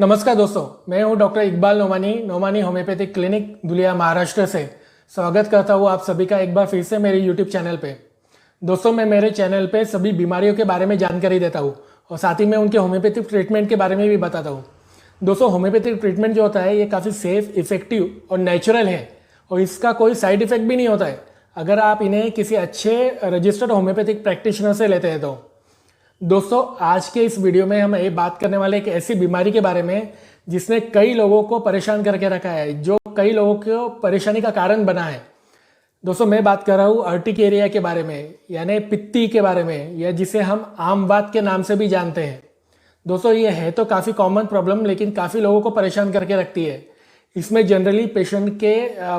नमस्कार दोस्तों, मैं हूं doctor Iqbal Nomani homeopathic clinic Dhulia Maharashtra से। स्वागत करता हूं आप सभी का एक बार फिर से मेरे यूट्यूब चैनल पे। दोस्तों, मैं मेरे चैनल पे सभी बीमारियों के बारे में जानकारी देता हूं और साथ ही में उनके होम्योपैथिक ट्रीटमेंट के बारे में भी बताता हूं। दोस्तों, होम्योपैथिक ट्रीटमेंट जो होता है ये काफ़ी सेफ, इफेक्टिव और नेचुरल है और इसका कोई साइड इफेक्ट भी नहीं होता है अगर आप इन्हें किसी अच्छे रजिस्टर्ड होम्योपैथिक प्रैक्टिशनर से लेते हैं तो। दोस्तों, आज के इस वीडियो में हम ये बात करने वाले एक ऐसी बीमारी के बारे में जिसने कई लोगों को परेशान करके रखा है, जो कई लोगों को परेशानी का कारण बना है। दोस्तों, मैं बात कर रहा हूँ अर्टिकेरिया के बारे में, यानी पित्ती के बारे में, या जिसे हम आम वात के नाम से भी जानते हैं। दोस्तों, ये है तो काफ़ी कॉमन प्रॉब्लम, लेकिन काफ़ी लोगों को परेशान करके रखती है। इसमें जनरली पेशेंट के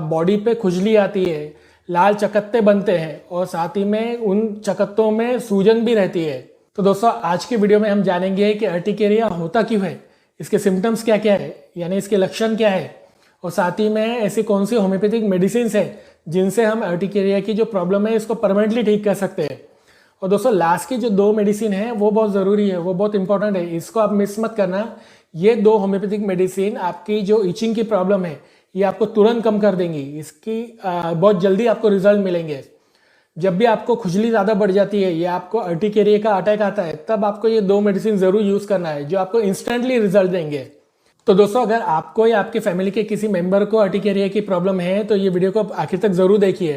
बॉडी पे खुजली आती है, लाल चकत्ते बनते हैं और साथ ही में उन चकत्तों में सूजन भी रहती है। तो दोस्तों, आज की वीडियो में हम जानेंगे कि अर्टिकेरिया होता क्यों है, इसके सिम्टम्स क्या क्या है, यानी इसके लक्षण क्या है, और साथ ही में ऐसी कौन सी होम्योपैथिक मेडिसिन है जिनसे हम अर्टिकेरिया की जो प्रॉब्लम है इसको परमानेंटली ठीक कर सकते हैं। और दोस्तों, लास्ट की जो 2 मेडिसिन है वो बहुत ज़रूरी है, वो बहुत इंपॉर्टेंट है, इसको आप मिस मत करना। ये 2 होम्योपैथिक मेडिसिन आपकी जो इचिंग की प्रॉब्लम है ये आपको तुरंत कम कर देंगी। इसकी बहुत जल्दी आपको रिजल्ट मिलेंगे। जब भी आपको खुजली ज़्यादा बढ़ जाती है या आपको अर्टिकेरिया का अटैक आता है, तब आपको ये 2 मेडिसिन ज़रूर यूज़ करना है, जो आपको इंस्टेंटली रिजल्ट देंगे। तो दोस्तों, अगर आपको या आपके फैमिली के किसी मेंबर को अर्टिकेरिया की प्रॉब्लम है तो ये वीडियो को आखिर तक ज़रूर देखिए।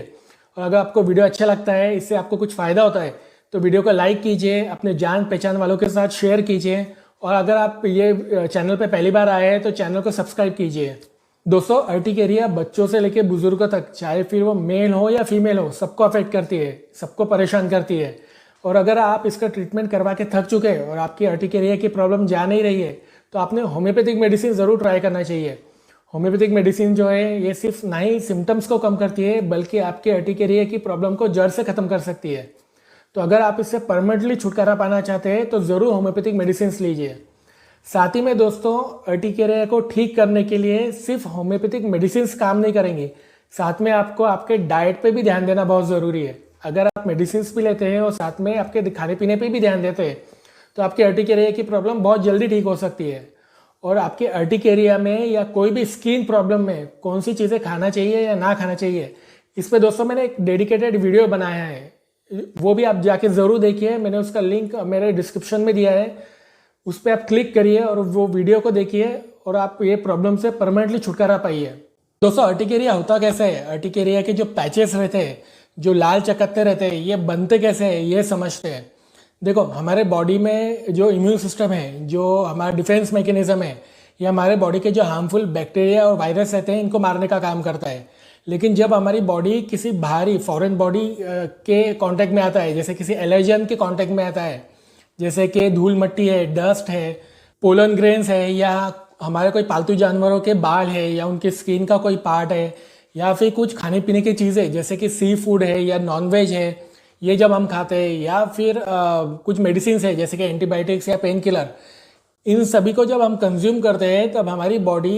और अगर आपको वीडियो अच्छा लगता है, इससे आपको कुछ फ़ायदा होता है, तो वीडियो को लाइक कीजिए, अपने जान पहचान वालों के साथ शेयर कीजिए, और अगर आप ये चैनल पर पहली बार आए हैं तो चैनल को सब्सक्राइब कीजिए। दोस्तों, अर्टिकेरिया बच्चों से लेकर बुजुर्गों तक, चाहे फिर वो मेल हो या फीमेल हो, सबको अफेक्ट करती है, सबको परेशान करती है। और अगर आप इसका ट्रीटमेंट करवा के थक चुके हैं और आपकी अर्टिकेरिया की प्रॉब्लम जा नहीं रही है, तो आपने होम्योपैथिक मेडिसिन ज़रूर ट्राई करना चाहिए। होम्योपैथिक मेडिसिन जो है ये सिर्फ ना ही सिम्टम्स को कम करती है, बल्कि आपके अर्टिकेरिया की प्रॉब्लम को जड़ से ख़त्म कर सकती है। तो अगर आप इससे परमानेंटली छुटकारा पाना चाहते हैं तो ज़रूर होम्योपैथिक मेडिसिन लीजिए। साथ ही में दोस्तों, अर्टिकेरिया को ठीक करने के लिए सिर्फ होम्योपैथिक मेडिसिन काम नहीं करेंगे, साथ में आपको आपके डाइट पे भी ध्यान देना बहुत ज़रूरी है। अगर आप मेडिसिन भी लेते हैं और साथ में आपके खाने पीने पे भी ध्यान देते हैं, तो आपके अर्टिकेरिया की प्रॉब्लम बहुत जल्दी ठीक हो सकती है। और आपके अर्टिकेरिया में या कोई भी स्किन प्रॉब्लम में कौन सी चीज़ें खाना चाहिए या ना खाना चाहिए, इस पर दोस्तों मैंने एक डेडिकेटेड वीडियो बनाया है, वो भी आप जाके ज़रूर देखिए। मैंने उसका लिंक मेरे डिस्क्रिप्शन में दिया है, उस पर आप क्लिक करिए और वो वीडियो को देखिए और आप ये प्रॉब्लम से परमानेंटली छुटकारा पाइए। दोस्तों, अर्टिकेरिया होता कैसे है, अर्टिकेरिया के जो पैचेस रहते हैं, जो लाल चकत्ते रहते हैं, ये बनते कैसे हैं ये समझते हैं। देखो, हमारे बॉडी में जो इम्यून सिस्टम है, जो हमारा डिफेंस मैकेनिज्म है, ये हमारे बॉडी के जो हार्मफुल बैक्टीरिया और वायरस रहते हैं इनको मारने का काम करता है। लेकिन जब हमारी बॉडी किसी बाहरी फॉरेन बॉडी के कांटेक्ट में आता है, जैसे किसी एलर्जन के कांटेक्ट में आता है, जैसे कि धूल मट्टी है, डस्ट है, पोलन ग्रेन्स है, या हमारे कोई पालतू जानवरों के बाल है, या उनके स्किन का कोई पार्ट है, या फिर कुछ खाने पीने की चीज़ें जैसे कि सी फूड है या नॉनवेज है, ये जब हम खाते हैं, या फिर कुछ मेडिसिन है जैसे कि एंटीबायोटिक्स या पेन किलर, इन सभी को जब हम कंज्यूम करते हैं तब हमारी बॉडी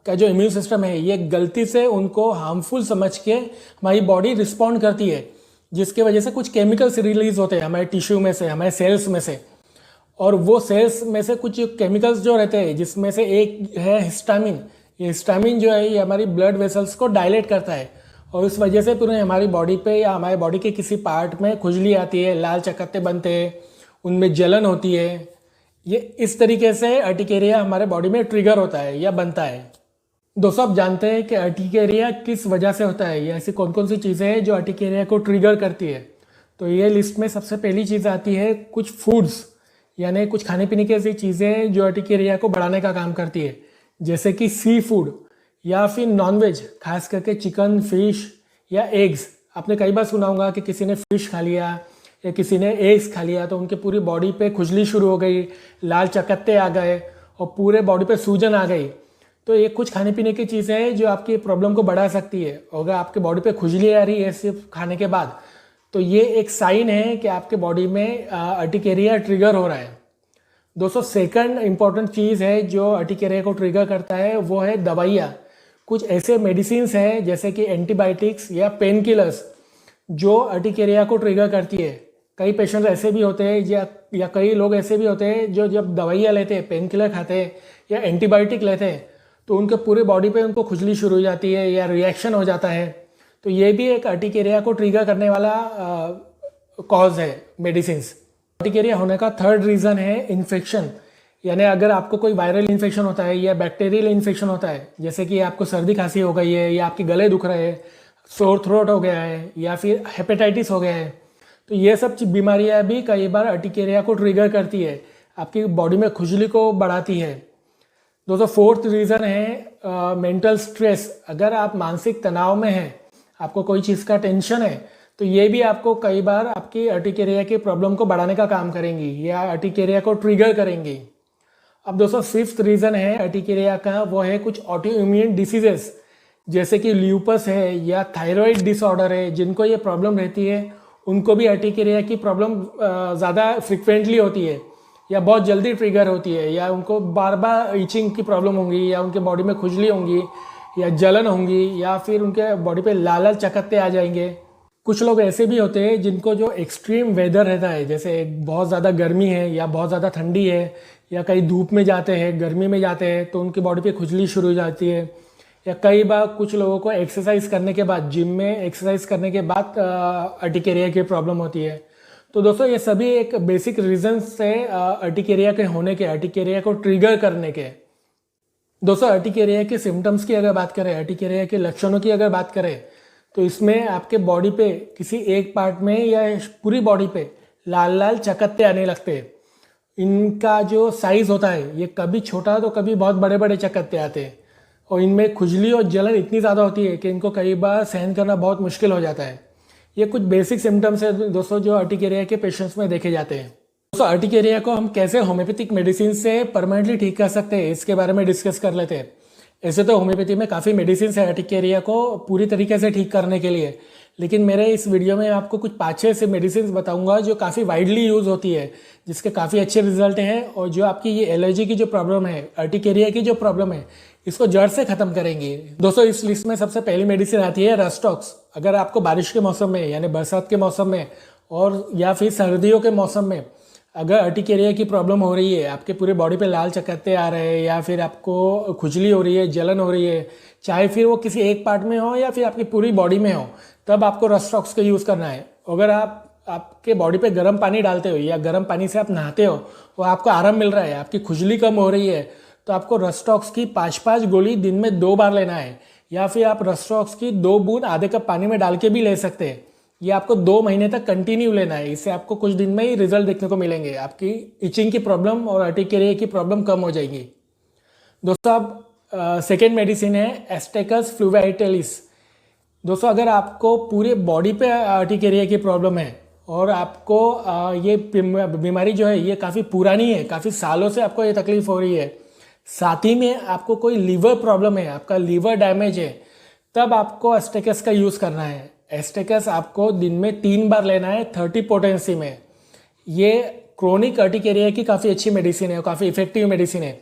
का जो इम्यून सिस्टम है ये गलती से उनको हार्मफुल समझ के हमारी बॉडी रिस्पॉन्ड करती है, जिसके वजह से कुछ केमिकल्स रिलीज होते हैं हमारे टिश्यू में से, हमारे सेल्स में से। और वो सेल्स में से कुछ केमिकल्स जो रहते हैं, जिसमें से एक है हिस्टामिन। ये हिस्टामिन जो है ये हमारी ब्लड वेसल्स को डायलेट करता है, और इस वजह से पूरे हमारी बॉडी पे या हमारे बॉडी के किसी पार्ट में खुजली आती है, लाल चकत्ते बनते हैं, उनमें जलन होती है। ये इस तरीके से अर्टिकेरिया हमारे बॉडी में ट्रिगर होता है या बनता है। दोस्तों, आप जानते हैं कि अर्टिकेरिया किस वजह से होता है, या ऐसी कौन कौन सी चीज़ें हैं जो अर्टिकेरिया को ट्रिगर करती है। तो ये लिस्ट में सबसे पहली चीज़ आती है कुछ फूड्स, यानी कुछ खाने पीने की ऐसी चीज़ें जो अर्टिकेरिया को बढ़ाने का काम करती है, जैसे कि सी फूड या फिर नॉनवेज, खास करके चिकन, फिश या एग्स। आपने कई बार सुना होगा कि किसी ने फिश खा लिया या किसी ने एग्स खा लिया तो उनके पूरी बॉडी पे खुजली शुरू हो गई, लाल चकत्ते आ गए और पूरे बॉडी पे सूजन आ गई। तो ये कुछ खाने पीने की चीज़ें हैं जो आपकी प्रॉब्लम को बढ़ा सकती है। अगर आपके बॉडी पे खुजली आ रही है सिर्फ खाने के बाद, तो ये एक साइन है कि आपके बॉडी में अर्टिकेरिया ट्रिगर हो रहा है। दोस्तों, सेकंड इंपॉर्टेंट चीज़ है जो अर्टिकेरिया को ट्रिगर करता है, वो है दवाइयाँ। कुछ ऐसे मेडिसिन्स हैं जैसे कि एंटीबायोटिक्स या पेन किलर्स जो अर्टिकेरिया को ट्रिगर करती है। कई पेशेंट ऐसे भी होते हैं या कई लोग ऐसे भी होते हैं जो जब दवाइयाँ लेते हैं, पेन किलर खाते हैं या एंटीबायोटिक लेते हैं तो उनके पूरे बॉडी पे उनको खुजली शुरू हो जाती है या रिएक्शन हो जाता है। तो ये भी एक अर्टिकेरिया को ट्रिगर करने वाला कॉज है मेडिसिन्स। अर्टिकेरिया होने का थर्ड रीज़न है इन्फेक्शन, यानी अगर आपको कोई वायरल इन्फेक्शन होता है या बैक्टीरियल इन्फेक्शन होता है, जैसे कि आपको सर्दी खांसी हो गई है या आपके गले दुख रहे हैं, सोर थ्रोट हो गया है या फिर हेपेटाइटिस हो गया है, तो ये सब बीमारियां भी कई बार अर्टिकेरिया को ट्रिगर करती है, आपकी बॉडी में खुजली को बढ़ाती है। दोस्तों फोर्थ रीज़न है मेंटल स्ट्रेस। अगर आप मानसिक तनाव में हैं, आपको कोई चीज़ का टेंशन है, तो ये भी आपको कई बार आपकी अर्टिकेरिया की प्रॉब्लम को बढ़ाने का काम करेंगी या अर्टिकेरिया को ट्रिगर करेंगी। अब दोस्तों फिफ्थ रीज़न है अर्टिकेरिया का, वो है कुछ ऑटो इम्यून डिसीजेस, जैसे कि ल्यूपस है या थायराइड डिसऑर्डर है। जिनको ये प्रॉब्लम रहती है उनको भी अर्टिकेरिया की प्रॉब्लम ज़्यादा फ्रिक्वेंटली होती है या बहुत जल्दी ट्रिगर होती है, या उनको बार बार ईचिंग की प्रॉब्लम होंगी या उनके बॉडी में खुजली होंगी या जलन होंगी या फिर उनके बॉडी पे लाल लाल चकत्ते आ जाएंगे। कुछ लोग ऐसे भी होते हैं जिनको जो एक्सट्रीम वेदर रहता है, जैसे बहुत ज़्यादा गर्मी है या बहुत ज़्यादा ठंडी है या कहीं धूप में जाते हैं, गर्मी में जाते हैं, तो उनकी बॉडी पे खुजली शुरू हो जाती है। या कई बार कुछ लोगों को एक्सरसाइज करने के बाद, जिम में एक्सरसाइज करने के बाद अर्टिकेरिया की प्रॉब्लम होती है। तो दोस्तों ये सभी एक बेसिक रीजंस है अर्टिकेरिया के होने के, अर्टिकेरिया को ट्रिगर करने के। दोस्तों अर्टिकेरिया के सिम्टम्स की अगर बात करें, अर्टिकेरिया के लक्षणों की अगर बात करें, तो इसमें आपके बॉडी पे किसी एक पार्ट में या पूरी बॉडी पे लाल लाल चकत्ते आने लगते हैं। इनका जो साइज़ होता है ये कभी छोटा तो कभी बहुत बड़े बड़े चकत्ते आते हैं, और इनमें खुजली और जलन इतनी ज़्यादा होती है कि इनको कई बार सहन करना बहुत मुश्किल हो जाता है। ये कुछ बेसिक सिम्टम्स है दोस्तों जो अर्टिकेरिया के पेशेंट्स में देखे जाते हैं। दोस्तों अर्टिकेरिया को हम कैसे होम्योपैथिक मेडिसिन से परमानेंटली ठीक कर सकते हैं, इसके बारे में डिस्कस कर लेते हैं। ऐसे तो होम्योपैथी में काफ़ी मेडिसिन है अर्टिकेरिया को पूरी तरीके से ठीक करने के लिए, लेकिन मेरे इस वीडियो में आपको कुछ 5-6 ऐसे मेडिसिन बताऊंगा जो काफ़ी वाइडली यूज़ होती है, जिसके काफ़ी अच्छे रिजल्ट हैं और जो आपकी ये एलर्जी की जो प्रॉब्लम है, अर्टिकेरिया की जो प्रॉब्लम है, इसको जड़ से ख़त्म करेंगे। दोस्तों इस लिस्ट में सबसे पहली मेडिसिन आती है रस्टॉक्स। अगर आपको बारिश के मौसम में यानी बरसात के मौसम में और या फिर सर्दियों के मौसम में अगर अर्टिकेरिया की प्रॉब्लम हो रही है, आपके पूरे बॉडी पे लाल चकत्ते आ रहे हैं या फिर आपको खुजली हो रही है, जलन हो रही है, चाहे फिर वो किसी एक पार्ट में हो या फिर आपकी पूरी बॉडी में हो, तब आपको रस्टॉक्स का यूज़ करना है। अगर आपके बॉडी पे गर्म पानी डालते हो या गर्म पानी से आप नहाते हो और आपको आराम मिल रहा है, आपकी खुजली कम हो रही है, तो आपको रस्टॉक्स की 5-5 गोली दिन में 2 बार लेना है, या फिर आप रस्टॉक्स की 2 बूंद आधे कप पानी में डाल के भी ले सकते हैं। ये आपको 2 महीने तक कंटिन्यू लेना है, इससे आपको कुछ दिन में ही रिजल्ट देखने को मिलेंगे, आपकी इचिंग की प्रॉब्लम और अर्टिकेरिया की प्रॉब्लम कम हो जाएगी। दोस्तों अब सेकेंड मेडिसिन है एस्टेकस फ्लुवाइटिलिस। दोस्तों अगर आपको पूरे बॉडी पे अर्टिकेरिया की प्रॉब्लम है और आपको ये बीमारी जो है ये काफ़ी पुरानी है, काफ़ी सालों से आपको ये तकलीफ हो रही है, साथ ही में आपको कोई लीवर प्रॉब्लम है, आपका लीवर डैमेज है, तब आपको एस्टेकस का यूज़ करना है। एस्टेकस आपको दिन में 3 बार लेना है 30 पोटेंसी में। ये क्रोनिक अर्टिकेरिया की काफ़ी अच्छी मेडिसिन है, काफ़ी इफेक्टिव मेडिसिन है।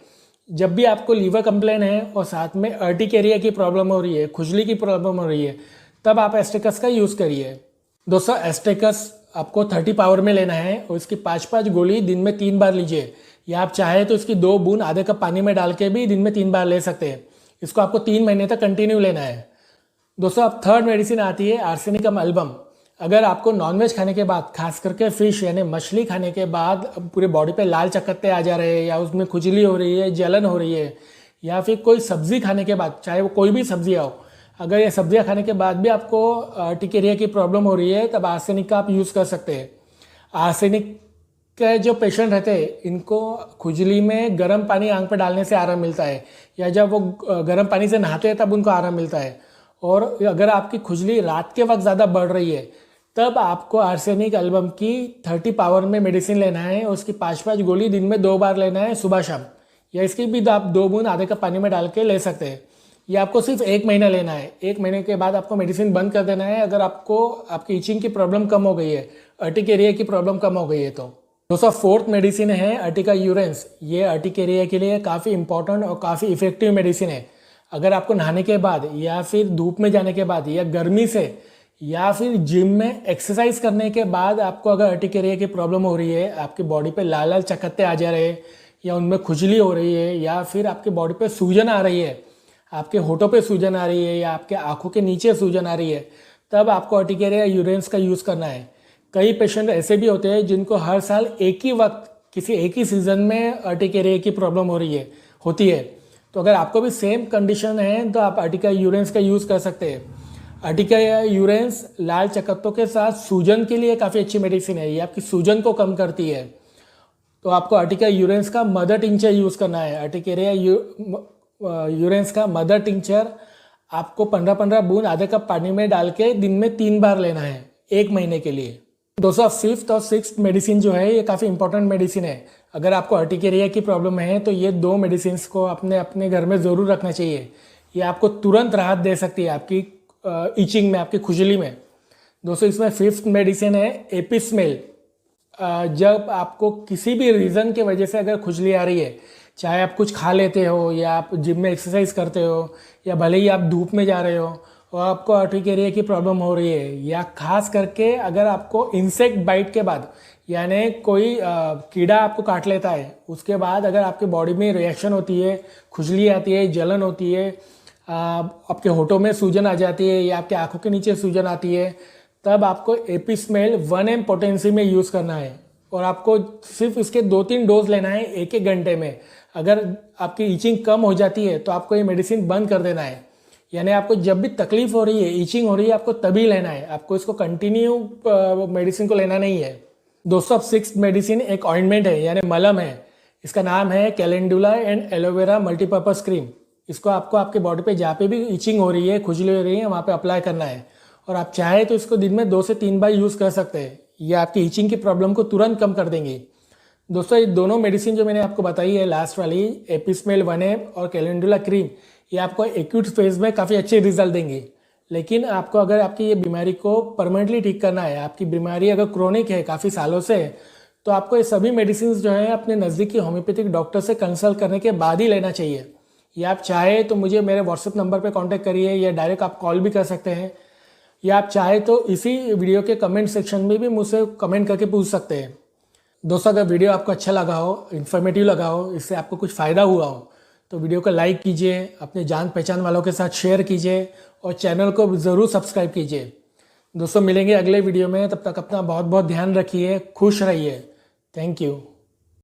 जब भी आपको लीवर कंप्लेन है और साथ में अर्टिकेरिया की प्रॉब्लम हो रही है, खुजली की प्रॉब्लम हो रही है, तब आप एस्टेकस का यूज़ करिए। दोस्तों एस्टेकस आपको 30 पावर में लेना है और इसकी 5-5 गोली दिन में 3 बार लीजिए, या आप चाहे तो इसकी 2 बूंद आधे कप पानी में डाल के भी दिन में 3 बार ले सकते हैं। इसको आपको 3 महीने तक कंटिन्यू लेना है। दोस्तों अब थर्ड मेडिसिन आती है आर्सेनिकम एल्बम। अगर आपको नॉनवेज खाने के बाद, खास करके फिश यानी मछली खाने के बाद पूरे बॉडी पे लाल चकत्ते आ जा रहे हैं, या उसमें खुजली हो रही है, जलन हो रही है, या फिर कोई सब्जी खाने के बाद, चाहे वो कोई भी सब्जियाँ हो, अगर ये सब्जियाँ खाने के बाद भी आपको अर्टिकेरिया की प्रॉब्लम हो रही है, तब आर्सेनिक का आप यूज़ कर सकते हैं। आर्सेनिक के जो पेशेंट रहते हैं इनको खुजली में गर्म पानी आंख पे डालने से आराम मिलता है, या जब वो गर्म पानी से नहाते हैं तब उनको आराम मिलता है। और अगर आपकी खुजली रात के वक्त ज़्यादा बढ़ रही है, तब आपको आर्सेनिक एल्बम की 30 पावर में मेडिसिन लेना है और उसकी 5-5 गोली दिन में 2 बार लेना है सुबह शाम, या इसकी भी आप 2 बूंद आधे कप पानी में डाल के ले सकते हैं। ये आपको सिर्फ 1 महीना लेना है। 1 महीने के बाद आपको मेडिसिन बंद कर देना है अगर आपको आपकी इचिंग की प्रॉब्लम कम हो गई है, अर्टिकेरिया की प्रॉब्लम कम हो गई है। तो दोस्तों फोर्थ मेडिसिन है अर्टिका यूरेंस। ये अर्टिकेरिया के लिए काफ़ी इंपॉर्टेंट और काफ़ी इफेक्टिव मेडिसिन है। अगर आपको नहाने के बाद या फिर धूप में जाने के बाद या गर्मी से या फिर जिम में एक्सरसाइज करने के बाद आपको अगर अर्टिकेरिया की प्रॉब्लम हो रही है, आपकी बॉडी पे लाल लाल चकत्ते आ जा रहे हैं, या उनमें खुजली हो रही है, या फिर आपकी बॉडी पे सूजन आ रही है, आपके होठों पे सूजन आ रही है, या आपके आंखों के नीचे सूजन आ रही है, तब आपको अर्टिकेरिया यूरेंस का यूज़ करना है। कई पेशेंट ऐसे भी होते हैं जिनको हर साल एक ही वक्त किसी एक ही सीज़न में अर्टिकेरिया की प्रॉब्लम होती है। तो अगर आपको भी सेम कंडीशन है तो आप अर्टिका यूरेंस का यूज़ कर सकते हैं। अर्टिका यूरेंस लाल चकत्तों के साथ सूजन के लिए काफ़ी अच्छी मेडिसिन है, ये आपकी सूजन को कम करती है। तो आपको अर्टिका यूरेंस का मदर टिंचर यूज़ करना है। अर्टिकेरिया यूरेंस का मदर टिंचर आपको 15-15 बूंद आधे कप पानी में डाल के दिन में 3 बार लेना है 1 महीने के लिए। दोस्तों, 5th और 6th मेडिसिन जो है ये काफ़ी इंपॉर्टेंट मेडिसिन है। अगर आपको अर्टिकेरिया की प्रॉब्लम है तो ये 2 मेडिसिन को अपने घर में ज़रूर रखना चाहिए। ये आपको तुरंत राहत दे सकती है आपकी इचिंग में, आपकी खुजली में। दोस्तों, इसमें 5th मेडिसिन है एपिस्मेल। जब आपको किसी भी रीज़न के वजह से अगर खुजली आ रही है, चाहे आप कुछ खा लेते हो, या आप जिम में एक्सरसाइज करते हो, या भले ही आप धूप में जा रहे हो और आपको अर्टिकेरिया की प्रॉब्लम हो रही है, या खास करके अगर आपको इंसेक्ट बाइट के बाद, यानी कोई कीड़ा आपको काट लेता है, उसके बाद अगर आपके बॉडी में रिएक्शन होती है, खुजली आती है, जलन होती है, आपके होठों में सूजन आ जाती है, या आपके आंखों के नीचे सूजन आती है, तब आपको एपिस्मेल 1 ml पोटेंसी में यूज़ करना है। और आपको सिर्फ इसके 2-3 डोज लेना है 1-1 घंटे में। अगर आपकी ईचिंग कम हो जाती है तो आपको ये मेडिसिन बंद कर देना है। यानी आपको जब भी तकलीफ हो रही है, ईचिंग हो रही है, आपको तभी लेना है, आपको इसको कंटिन्यू मेडिसिन को लेना नहीं है। दोस्तों, अब 6th मेडिसिन एक ऑइंटमेंट है, यानी मलम है। इसका नाम है calendula and aloe vera multipurpose cream. इसको आपको आपके बॉडी पे जहाँ पे भी ईचिंग हो रही है, खुजली हो रही है, वहाँ पे अप्लाई करना है। और आप चाहे तो इसको दिन में 2 से 3 बार यूज़ कर सकते हैं। ये आपकी ईचिंग की प्रॉब्लम को तुरंत कम कर देंगी। दोस्तों, ये दोनों मेडिसिन जो मैंने आपको बताई है, लास्ट वाली एपिस्मेल 1 ml और कैलेंडुला क्रीम, ये आपको एक्यूट फेज में काफ़ी अच्छे रिजल्ट देंगे। लेकिन आपको अगर आपकी ये बीमारी को परमानेंटली ठीक करना है, आपकी बीमारी अगर क्रोनिक है काफ़ी सालों से, तो आपको ये सभी मेडिसिन जो है अपने नज़दीकी होम्योपैथिक डॉक्टर से कंसल्ट करने के बाद ही लेना चाहिए। या आप चाहे तो मुझे मेरे व्हाट्सएप नंबर पर कॉन्टैक्ट करिए, या डायरेक्ट आप कॉल भी कर सकते हैं, या आप चाहे तो इसी वीडियो के कमेंट सेक्शन में भी मुझसे कमेंट करके पूछ सकते हैं। दोस्तों, अगर वीडियो आपको अच्छा लगा हो, इन्फॉर्मेटिव लगा हो, इससे आपको कुछ फ़ायदा हुआ हो, तो वीडियो को लाइक कीजिए, अपने जान पहचान वालों के साथ शेयर कीजिए, और चैनल को ज़रूर सब्सक्राइब कीजिए। दोस्तों, मिलेंगे अगले वीडियो में, तब तक अपना बहुत बहुत ध्यान रखिए, खुश रहिए। Thank you.